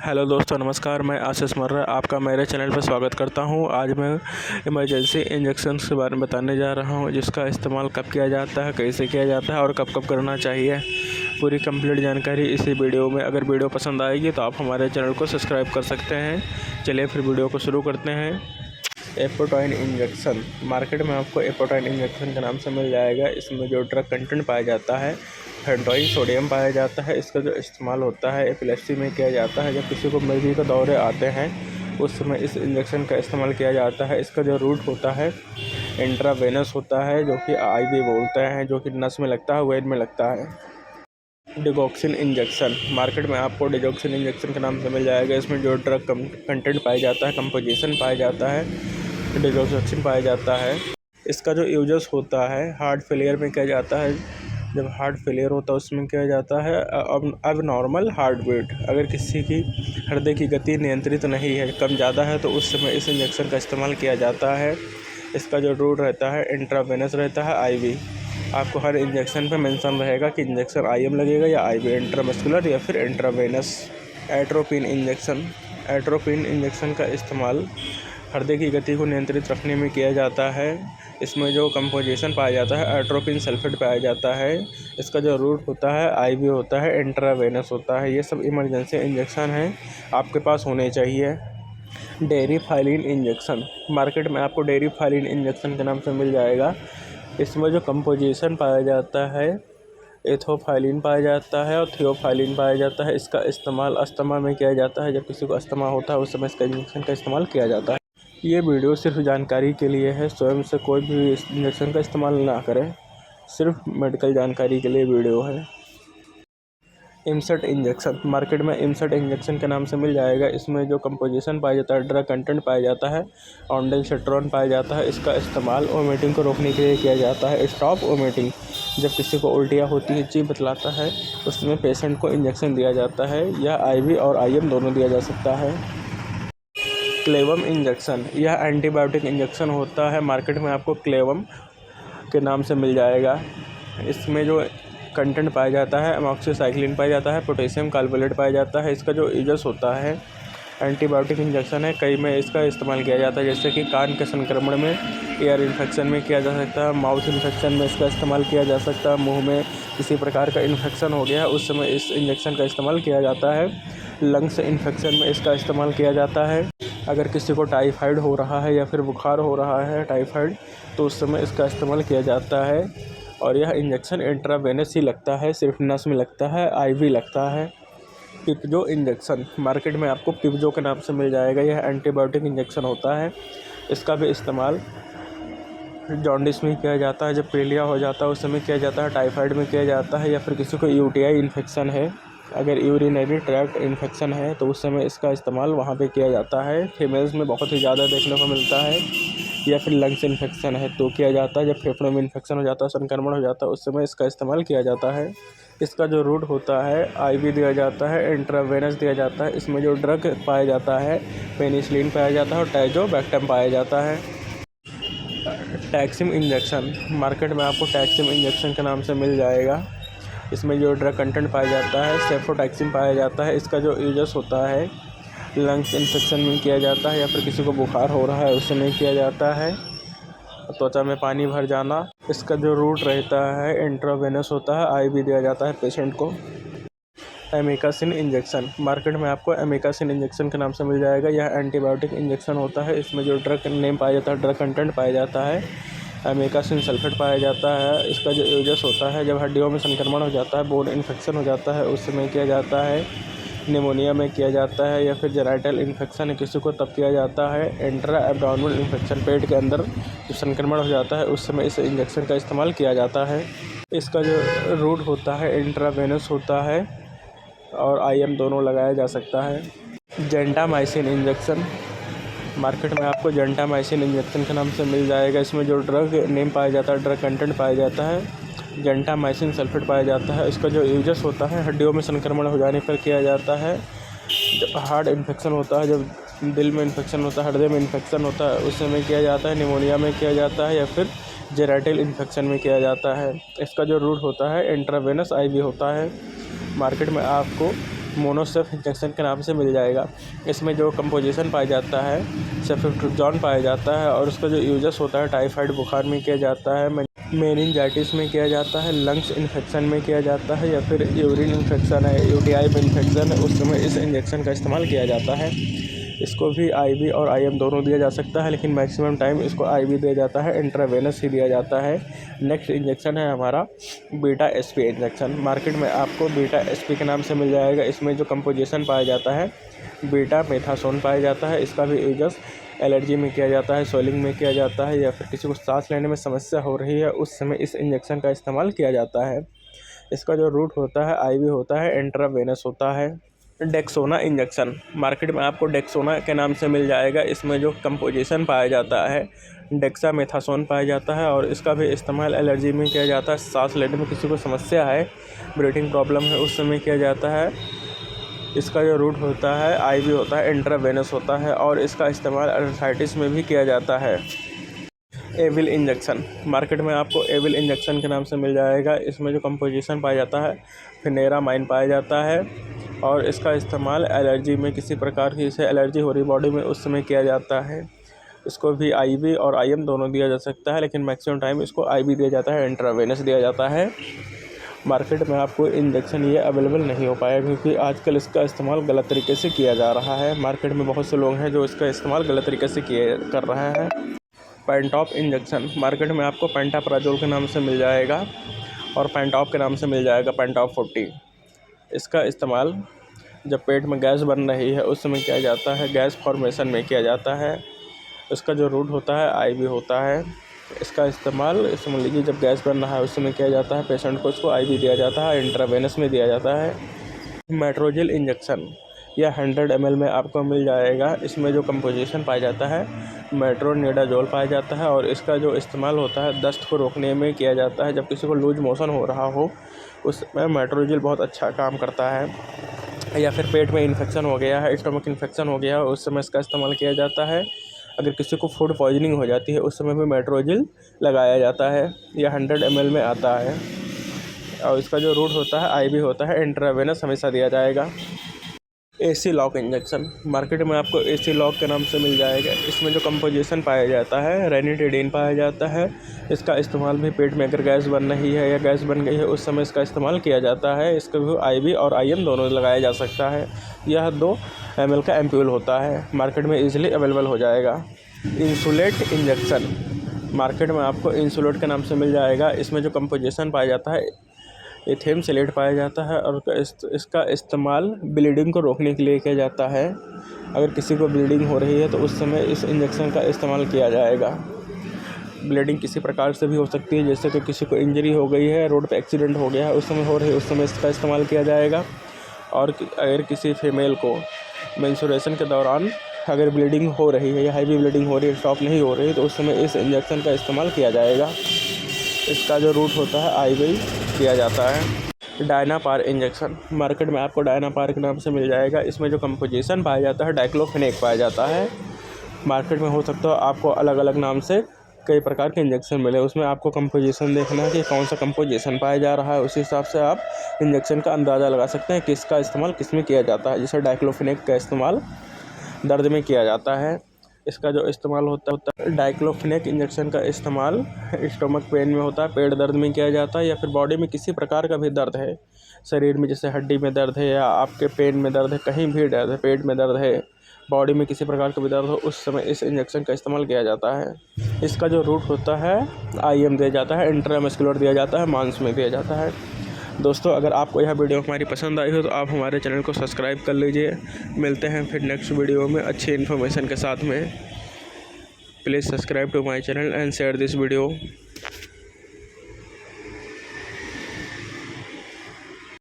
Hello दोस्तों, नमस्कार। मैं आशीष मर्रा आपका मेरे चैनल पर स्वागत करता हूं। आज मैं इमरजेंसी इंजेक्शन के बारे में बताने जा रहा हूं, जिसका इस्तेमाल कब किया जाता है, कैसे किया जाता है और कब कब करना चाहिए। पूरी कंप्लीट जानकारी इसी वीडियो में। अगर वीडियो पसंद आएगी तो आप हमारे चैनल को सब्सक्राइब कर सकते हैं। चलिए फिर वीडियो को शुरू करते हैं। एपोटाइन इंजेक्शन मार्केट में आपको एपोटाइन इंजेक्शन के नाम से मिल जाएगा। इसमें जो ड्रग कंटेंट पाया जाता है फेंटोइन सोडियम पाया जाता है। इसका जो इस्तेमाल होता है एपिलेप्सी में किया जाता है। जब किसी को मिर्गी के दौरे आते हैं उस समय इस इंजेक्शन का इस्तेमाल किया जाता है। इसका जो रूट होता है इंट्रावेनस होता है, जो कि आईवी बोलते हैं, जो कि नस में लगता है, वेन में लगता है। डिगॉक्सिन इंजेक्शन मार्केट में आपको डिगॉक्सिन इंजेक्शन के नाम से मिल जाएगा। इसमें जो ड्रग कंटेंट पाया जाता है, कंपोजिशन पाया जाता है, डिगॉक्सिन पाया जाता है। इसका जो यूजेस होता है हार्ट फेलियर में किया जाता है। जब हार्ट फेलियर होता है उसमें किया जाता है। अब नॉर्मल हार्ट बीट, अगर किसी की हृदय की गति नियंत्रित नहीं है, कम ज़्यादा है, तो उस समय इस इंजेक्शन का इस्तेमाल किया जाता है। इसका जो रूट रहता है इंट्रावेनस रहता है, आईवी। आपको हर इंजेक्शन पे मेंशन रहेगा कि इंजेक्शन आईएम लगेगा या आईवी, इंट्रामस्कुलर या फिर इंट्रावेनस। एट्रोपिन इंजेक्शन का इस्तेमाल हृदय की गति को नियंत्रित रखने में किया जाता है। इसमें जो कंपोजिशन पाया जाता है एट्रोपिन सल्फेट पाया जाता है। इसका जो रूट होता है आईवी होता है, इंट्रावेनस होता है। ये सब इमरजेंसी इंजेक्शन हैं, आपके पास होने चाहिए। डेरिफाइलिन इंजेक्शन मार्केट में आपको डेरिफाइलिन इंजेक्शन के नाम से मिल जाएगा। इसमें जो कंपोजिशन पाया जाता है एथोफाइलिन पाया जाता है और थियोफाइलिन पाया जाता है। इसका इस्तेमाल अस्थमा में किया जाता है। जब किसी को अस्थमा होता है उस समय इसका इंजेक्शन का इस्तेमाल किया जाता है। ये वीडियो सिर्फ जानकारी के लिए है, स्वयं से कोई भी इंजेक्शन का इस्तेमाल ना करें। सिर्फ मेडिकल जानकारी के लिए वीडियो है। इमसेट इंजेक्शन मार्केट में इमसेट इंजेक्शन के नाम से मिल जाएगा। इसमें जो कंपोजिशन पाया जाता है, ड्रग कंटेंट पाया जाता है, ऑन्डेलसेट्रॉन पाया जाता है। इसका इस्तेमाल वोमिटिंग को रोकने के लिए किया जाता है। स्टॉप वोमिटिंग, जब किसी को उल्टियाँ होती है, जी बतलाता है, उसमें पेशेंट को इंजेक्शन दिया जाता है। यह आईवी और आईएम दोनों दिया जा सकता है। क्लेवम इंजेक्शन यह एंटीबायोटिक इंजेक्शन होता है। मार्केट में आपको क्लेवम के नाम से मिल जाएगा। इसमें जो कंटेंट पाया जाता है एमॉक्सीसाइक्लिन पाया जाता है, पोटेशियम कार्बोनेट पाया जाता है। इसका जो यूजेस होता है एंटीबायोटिक इंजेक्शन है, कई में इसका इस्तेमाल किया जाता है, जैसे कि कान के संक्रमण में, एयर इन्फेक्शन में किया जा सकता है, माउथ इन्फेक्शन में इसका इस्तेमाल किया जा सकता है, मुंह में किसी प्रकार का इन्फेक्शन हो गया उस समय इस इंजेक्शन का इस्तेमाल किया जाता है। लंग्स इन्फेक्शन में इसका इस्तेमाल किया जाता है। अगर किसी को टाइफाइड हो रहा है या फिर बुखार हो रहा है टाइफाइड, तो उस समय इसका इस्तेमाल किया जाता है। और यह इंजेक्शन इंट्रावेनस ही लगता है, सिर्फ नस में लगता है, आईवी लगता है। पिपजो इंजेक्शन मार्केट में आपको पिपजो के नाम से मिल जाएगा। यह एंटीबायोटिक इंजेक्शन होता है। इसका भी इस्तेमाल जॉन्डिस में किया जाता है, जब पीलिया हो जाता है उस समय किया जाता है, टाइफाइड में किया जाता है, या फिर किसी को यूटीआई इन्फेक्शन है, अगर यूरिनरी ट्रैक्ट इन्फेक्शन है तो उस समय इसका इस्तेमाल वहाँ पे किया जाता है। फीमेल्स में बहुत ही ज़्यादा देखने को मिलता है। या फिर लंग्स इन्फेक्शन है तो किया जाता है। जब फेफड़ों में इन्फेक्शन हो जाता है, संक्रमण हो जाता है, उस समय इसका इस्तेमाल किया जाता है। इसका जो रूट होता है आईवी दिया जाता है, इंट्रावेनस दिया जाता है। इसमें जो ड्रग पाया जाता है पेनिसिलिन पाया जाता है और टाइजोबैक्टम पाया जाता है। टैक्सिम इंजेक्शन मार्केट में आपको टैक्सिम इंजेक्शन के नाम से मिल जाएगा। इसमें जो ड्रग कंटेंट पाया जाता है सेफ्रोटैक्सिन पाया जाता है। इसका जो यूजेस होता है लंग्स इन्फेक्शन में किया जाता है, या फिर किसी को बुखार हो रहा है उससे नहीं किया जाता है। त्वचा में पानी भर जाना, इसका जो रूट रहता है इंट्रावेनस होता है, आईवी दिया जाता है पेशेंट को। एमिकासिन इंजेक्शन मार्केट में आपको एमिकासिन इंजेक्शन के नाम से मिल जाएगा। यह एंटीबायोटिक इंजेक्शन होता है। इसमें जो ड्रग नेम पाया जाता है, ड्रग कंटेंट पाया जाता है, एमिकासिन सल्फेट पाया जाता है। इसका जो यूजेस होता है जब हड्डियों में संक्रमण हो जाता है, बोन इन्फेक्शन हो जाता है, उस समय किया जाता है। निमोनिया में किया जाता है, या फिर जेराइटल इन्फेक्शन है किसी को तब किया जाता है। इंट्रा एब्डोमिनल इन्फेक्शन, पेट के अंदर जो संक्रमण हो जाता है उस समय इस इंजेक्शन का इस्तेमाल किया जाता है। इसका जो रूट होता है इंट्रावेनस होता है और आईएम दोनों लगाया जा सकता है। जेंटामाइसिन इंजेक्शन मार्केट में आपको जेंटामाइसिन इंजेक्शन के नाम से मिल जाएगा। इसमें जो ड्रग नेम पाया जाता है, ड्रग कंटेंट पाया जाता है, जेंटामाइसिन सल्फेट पाया जाता है। इसका जो यूजेस होता है हड्डियों में संक्रमण हो जाने पर किया जाता है। जब हार्ट इन्फेक्शन होता है, जब दिल में इन्फेक्शन होता है, हृदय में इन्फेक्शन होता है, उस समय किया जाता है। निमोनिया में किया जाता है, या फिर जेराइटल इन्फेक्शन में किया जाता है। इसका जो रूट होता है इंट्रावेनस आईवी होता है। मार्केट में आपको मोनोसेफ इंजेक्शन के नाम से मिल जाएगा। इसमें जो कंपोजिशन पाया जाता है सेफ्ट्रिक्सोन पाया जाता है और उसका जो यूजेस होता है टाइफाइड बुखार में किया जाता है, मेनिंजाइटिस में किया जाता है, लंग्स इन्फेक्शन में किया जाता है, या फिर यूरिन इन्फेक्शन है, यूटीआई में इन्फेक्शन है, उस समय इस इंजेक्शन का इस्तेमाल किया जाता है। इसको भी आईवी और आईएम दोनों दिया जा सकता है, लेकिन मैक्सिमम टाइम इसको आईवी दिया जाता है, इंट्रावेनस ही दिया जाता है। नेक्स्ट इंजेक्शन है हमारा बीटा एसपी इंजेक्शन। मार्केट में आपको बीटा एसपी के नाम से मिल जाएगा। इसमें जो कंपोजिशन पाया जाता है बीटा मेथासोन पाया जाता है। इसका भी यूज़ एलर्जी में किया जाता है, स्वेलिंग में किया जाता है, या फिर किसी को सांस लेने में समस्या हो रही है उस समय इस इंजेक्शन का इस्तेमाल किया जाता है। इसका जो रूट होता है आईवी होता है, इंट्रावेनस होता है। डेक्सोना इंजेक्शन, मार्केट में आपको डेक्सोना के नाम से मिल जाएगा। इसमें जो कंपोजिशन पाया जाता है डेक्सा मेथासोन पाया जाता है और इसका भी इस्तेमाल एलर्जी में किया जाता है, सांस लेने में किसी को समस्या है, ब्रीथिंग प्रॉब्लम है उस समय किया जाता है। इसका जो रूट होता है आईवी होता है, इंट्रावेनस होता है और इसका इस्तेमाल अर्थराइटिस में भी किया जाता है। एविल इंजेक्शन, मार्केट में आपको एविल इंजेक्शन के नाम से मिल जाएगा। इसमें जो कंपोजिशन पाया जाता है फिनेरामाइन पाया जाता है और इसका इस्तेमाल एलर्जी में किसी प्रकार की जैसे एलर्जी हो रही बॉडी में उस समय किया जाता है। इसको भी आईवी और आईएम दोनों दिया जा सकता है, लेकिन मैक्सिमम टाइम इसको आईवी दिया जाता है, इंट्रावेनस दिया जाता है। मार्केट में आपको इंजेक्शन ये अवेलेबल नहीं हो पाया क्योंकि आजकल इसका इस्तेमाल गलत तरीके से किया जा रहा है। मार्केट में बहुत से लोग हैं जो इसका इस्तेमाल गलत तरीके से कर रहा है। पेंटॉप इंजेक्शन, मार्केट में आपको पेंटाप्राजोल के नाम से मिल जाएगा और पेंटॉप के नाम से मिल जाएगा पेंटॉप 40। इसका इस्तेमाल जब पेट में गैस बन रही है उस समय किया जाता है, गैस फॉर्मेशन में किया जाता है। इसका जो रूट होता है आईवी होता है। इसका इस्तेमाल समझ लीजिए जब गैस बन रहा है उस समय किया जाता है, पेशेंट को इसको आईवी दिया जाता है, इंट्रावेनस में दिया जाता है। मेट्रोजिल इंजेक्शन यह 100 ml में आपको मिल जाएगा। इसमें जो कंपोजिशन पाया जाता है मेट्रोनिडाजोल पाया जाता है और इसका जो इस्तेमाल होता है दस्त को रोकने में किया जाता है। जब किसी को लूज मोशन हो रहा हो उसमें मेट्रोजिल बहुत अच्छा काम करता है, या फिर पेट में इन्फेक्शन हो गया है, स्टमक इन्फेक्शन हो गया है उस समय इसका इस्तेमाल किया जाता है। अगर किसी को फूड पॉइजनिंग हो जाती है उस समय भी मेट्रोजिल लगाया जाता है। यह 100 ml में आता है और इसका जो रूट होता है आईवी होता है, इंट्रावेनस हमेशा दिया जाएगा। एसी लॉक इंजेक्शन, मार्केट में आपको एसी लॉक के नाम से मिल जाएगा। इसमें जो कंपोजिशन पाया जाता है रेनिटिडीन पाया जाता है। इसका इस्तेमाल भी पेट में अगर गैस बन रही है या गैस बन गई है उस समय इसका इस्तेमाल किया जाता है। इसका भी आईवी और आईएम दोनों लगाया जा सकता है। यह 2 ml का एम्प्यूल होता है, मार्केट में ईजिली अवेलेबल हो जाएगा। इंसुलेट इंजेक्शन, मार्केट में आपको इंसुलेट के नाम से मिल जाएगा। इसमें जो कंपोजिशन पाया जाता है एथेम सेलेट पाया जाता है और इसका इस्तेमाल ब्लीडिंग को रोकने के लिए किया जाता है। अगर किसी को ब्लीडिंग हो रही है तो उस समय इस इंजेक्शन का इस्तेमाल किया जाएगा। ब्लीडिंग किसी प्रकार से भी हो सकती है, जैसे कि किसी को इंजरी हो गई है, रोड पे एक्सीडेंट हो गया है उस समय हो रही है, उस समय इसका इस्तेमाल किया जाएगा। और अगर किसी फीमेल को मेंस्ट्रुएशन के दौरान अगर ब्लीडिंग हो रही है या हैवी ब्लीडिंग हो रही है, स्टॉप नहीं हो रही है, तो उस समय इस इंजेक्शन का इस्तेमाल किया जाएगा। इसका जो रूट होता है आईवी दिया जाता है। डायनापार इंजेक्शन, मार्केट में आपको डायनापार के नाम से मिल जाएगा। इसमें जो कंपोजिशन पाया जाता है डाइक्लोफेनेक पाया जाता है। मार्केट में हो सकता है आपको अलग अलग नाम से कई प्रकार के इंजेक्शन मिले, उसमें आपको कंपोजिशन देखना है कि कौन सा कंपोजिशन पाया जा रहा है, उसी हिसाब से आप इंजेक्शन का अंदाज़ा लगा सकते हैं किसका इस्तेमाल किस में किया जाता है। जैसे डाइक्लोफेनेक का इस्तेमाल दर्द में किया जाता है। इसका जो इस्तेमाल होता है डाइक्लोफेनेक इंजेक्शन का इस्तेमाल स्टमक पेन में होता है, पेट दर्द में किया जाता है, या फिर बॉडी में किसी प्रकार का भी दर्द है, शरीर में जैसे हड्डी में दर्द है या आपके पेन में दर्द है, कहीं भी दर्द है, पेट में दर्द है, बॉडी में किसी प्रकार का भी दर्द हो, उस समय इस इंजेक्शन का इस्तेमाल किया जाता है। इसका जो रूट होता है आईएम दिया जाता है, इंट्रामस्कुलर दिया जाता है, मांस में दिया जाता है। दोस्तों, अगर आपको यह वीडियो हमारी पसंद आई हो तो आप हमारे चैनल को सब्सक्राइब कर लीजिए। मिलते हैं फिर नेक्स्ट वीडियो में अच्छी इन्फॉर्मेशन के साथ में। Please subscribe to my channel and share this video.